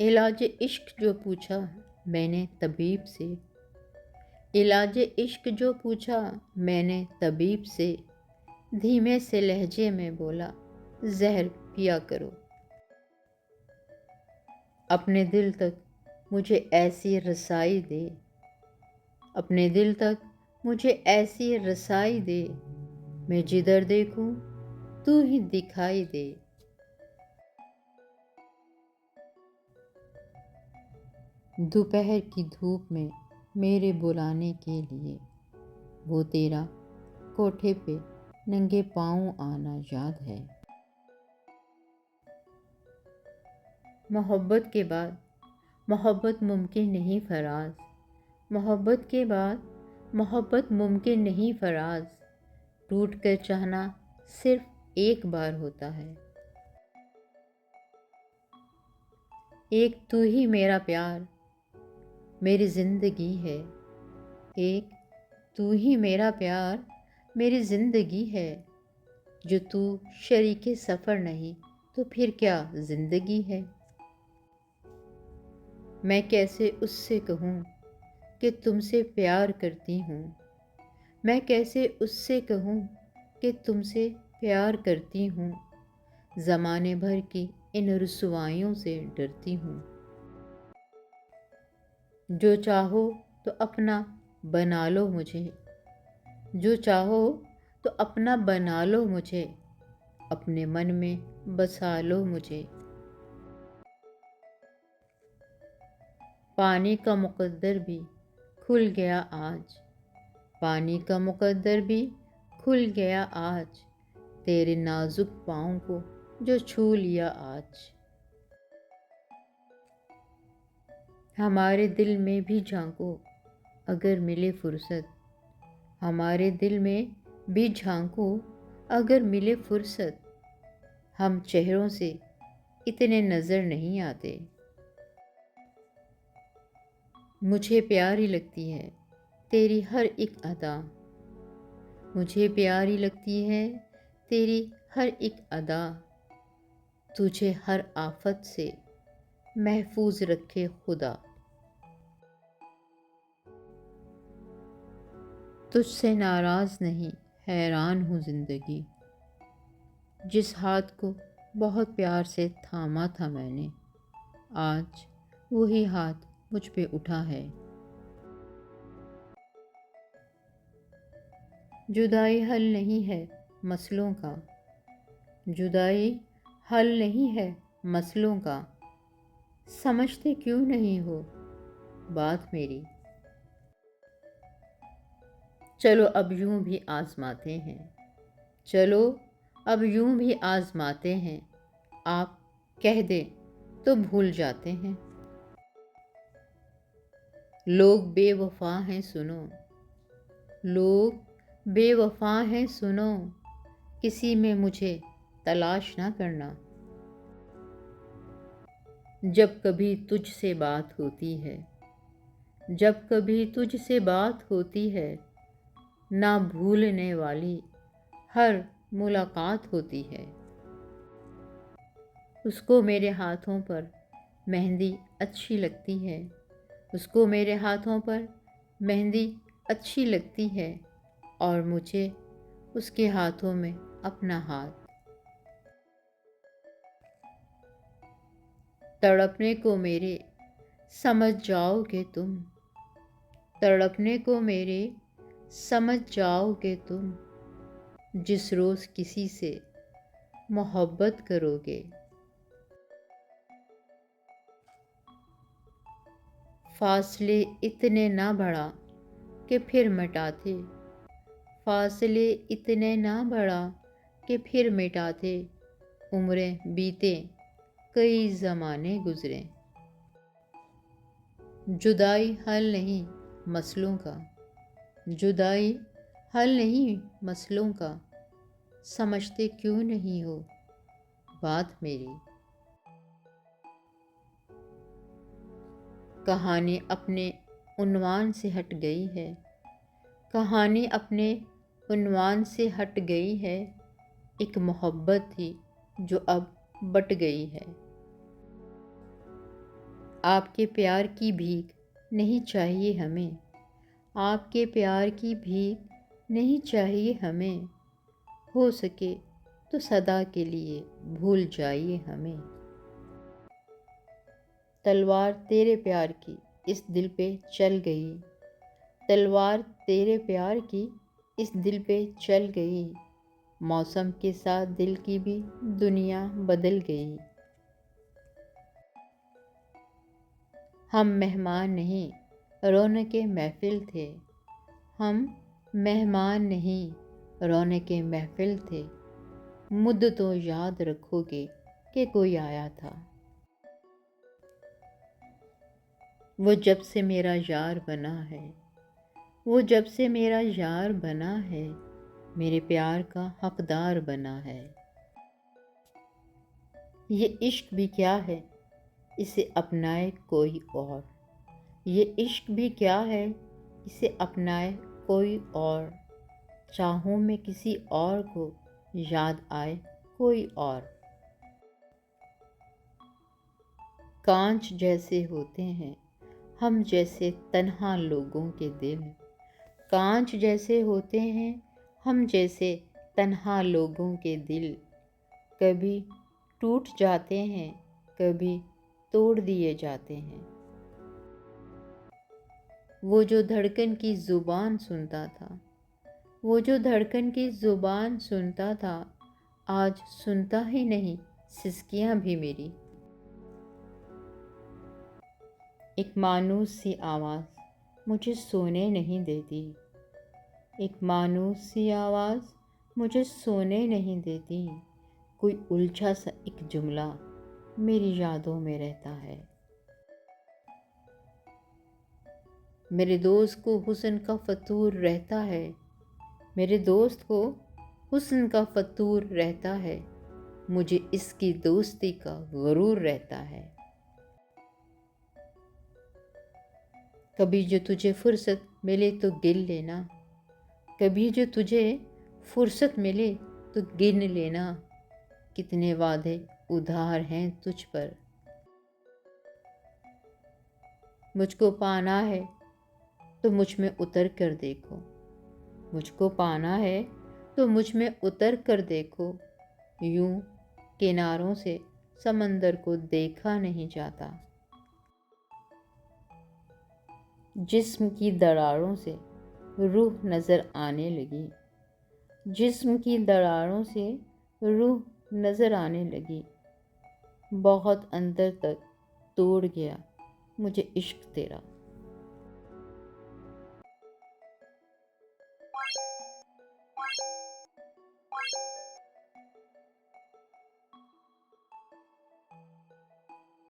علاج عشق جو پوچھا میں نے طبیب سے، علاج عشق جو پوچھا میں نے طبیب سے، دھیمے سے لہجے میں بولا زہر پیا کرو۔ اپنے دل تک مجھے ایسی رسائی دے، اپنے دل تک مجھے ایسی رسائی دے، میں جدھر دیکھوں تو ہی دکھائی دے۔ دوپہر کی دھوپ میں میرے بلانے کے لیے وہ تیرا کوٹھے پہ ننگے پاؤں آنا یاد ہے۔ محبت کے بعد محبت ممکن نہیں فراز، محبت کے بعد محبت ممکن نہیں فراز، ٹوٹ کر چاہنا صرف ایک بار ہوتا ہے۔ ایک تو ہی میرا پیار میری زندگی ہے، ایک تو ہی میرا پیار میری زندگی ہے، جو تو شریک سفر نہیں تو پھر کیا زندگی ہے۔ میں کیسے اس سے کہوں کہ تم سے پیار کرتی ہوں، میں کیسے اس سے کہوں کہ تم سے پیار کرتی ہوں، زمانے بھر کی ان رسوائیوں سے ڈرتی ہوں۔ جو چاہو تو اپنا بنا لو مجھے، جو چاہو تو اپنا بنا لو مجھے، اپنے من میں بسا لو مجھے۔ پانی کا مقدر بھی کھل گیا آج، پانی کا مقدر بھی کھل گیا آج، تیرے نازک پاؤں کو جو چھو لیا آج۔ ہمارے دل میں بھی جھانکو اگر ملے فرصت، ہمارے دل میں بھی جھانکو اگر ملے فرصت، ہم چہروں سے اتنے نظر نہیں آتے۔ مجھے پیاری لگتی ہے تیری ہر ایک ادا، مجھے پیاری لگتی ہے تیری ہر ایک ادا، تجھے ہر آفت سے محفوظ رکھے خدا۔ تجھ سے ناراض نہیں حیران ہوں زندگی، جس ہاتھ کو بہت پیار سے تھاما تھا میں نے، آج وہی ہاتھ مجھ پہ اٹھا ہے۔ جدائی حل نہیں ہے مسئلوں کا، جدائی حل نہیں ہے مسئلوں کا، سمجھتے کیوں نہیں ہو بات میری۔ چلو اب یوں بھی آزماتے ہیں، چلو اب یوں بھی آزماتے ہیں، آپ کہہ دیں تو بھول جاتے ہیں۔ لوگ بے وفا ہیں سنو، لوگ بے وفا ہیں سنو، کسی میں مجھے تلاش نہ کرنا۔ جب کبھی تجھ سے بات ہوتی ہے، جب کبھی تجھ سے بات ہوتی ہے، نہ بھولنے والی ہر ملاقات ہوتی ہے۔ اس کو میرے ہاتھوں پر مہندی اچھی لگتی ہے، اس کو میرے ہاتھوں پر مہندی اچھی لگتی ہے، اور مجھے اس کے ہاتھوں میں اپنا ہاتھ۔ تڑپنے کو میرے سمجھ جاؤ گے تم، تڑپنے کو میرے سمجھ جاؤ گے تم، جس روز کسی سے محبت کرو گے۔ فاصلے اتنے نہ بڑھا کہ پھر مٹاتے، فاصلے اتنے نہ بڑھا کہ پھر مٹاتے، عمریں بیتیں کئی زمانے گزرے۔ جدائی حل نہیں مسئلوں کا، جدائی حل نہیں مسئلوں کا، سمجھتے کیوں نہیں ہو بات میری۔ کہانی اپنے عنوان سے ہٹ گئی ہے، کہانی اپنے عنوان سے ہٹ گئی ہے، ایک محبت تھی جو اب بٹ گئی ہے۔ آپ کے پیار کی بھیک نہیں چاہیے ہمیں، آپ کے پیار کی بھیک نہیں چاہیے ہمیں، ہو سکے تو سدا کے لیے بھول جائیے ہمیں۔ تلوار تیرے پیار کی اس دل پہ چل گئی، تلوار تیرے پیار کی اس دل پہ چل گئی، موسم کے ساتھ دل کی بھی دنیا بدل گئی۔ ہم مہمان نہیں رونق محفل تھے، ہم مہمان نہیں رونق محفل تھے، مدتوں یاد رکھو گے کہ کوئی آیا تھا۔ وہ جب سے میرا یار بنا ہے، وہ جب سے میرا یار بنا ہے، میرے پیار کا حقدار بنا ہے۔ یہ عشق بھی کیا ہے اسے اپنائے کوئی اور، یہ عشق بھی کیا ہے اسے اپنائے کوئی اور، چاہوں میں کسی اور کو یاد آئے کوئی اور۔ کانچ جیسے ہوتے ہیں ہم جیسے تنہا لوگوں کے دل، کانچ جیسے ہوتے ہیں ہم جیسے تنہا لوگوں کے دل، کبھی ٹوٹ جاتے ہیں کبھی توڑ دیے جاتے ہیں۔ وہ جو دھڑکن کی زبان سنتا تھا، وہ جو دھڑکن کی زبان سنتا تھا، آج سنتا ہی نہیں سسکیاں بھی میری۔ ایک مانوس سی آواز مجھے سونے نہیں دیتی، ایک مانوس سی آواز مجھے سونے نہیں دیتی، کوئی الجھا سا ایک جملہ میری یادوں میں رہتا ہے۔ میرے دوست کو حسن کا فطور رہتا ہے، میرے دوست کو حسن کا فطور رہتا ہے، مجھے اس کی دوستی کا غرور رہتا ہے۔ کبھی جو تجھے فرصت ملے تو گن لینا، کبھی جو تجھے فرصت ملے تو گن لینا، کتنے وعدے ادھار ہیں تجھ پر۔ مجھ کو پانا ہے تو مجھ میں اتر کر دیکھو، مجھ کو پانا ہے تو مجھ میں اتر کر دیکھو، یوں کناروں سے سمندر کو دیکھا نہیں جاتا۔ جسم کی دراڑوں سے روح نظر آنے لگی، جسم کی دراڑوں سے روح نظر آنے لگی، بہت اندر تک توڑ گیا مجھے عشق تیرا۔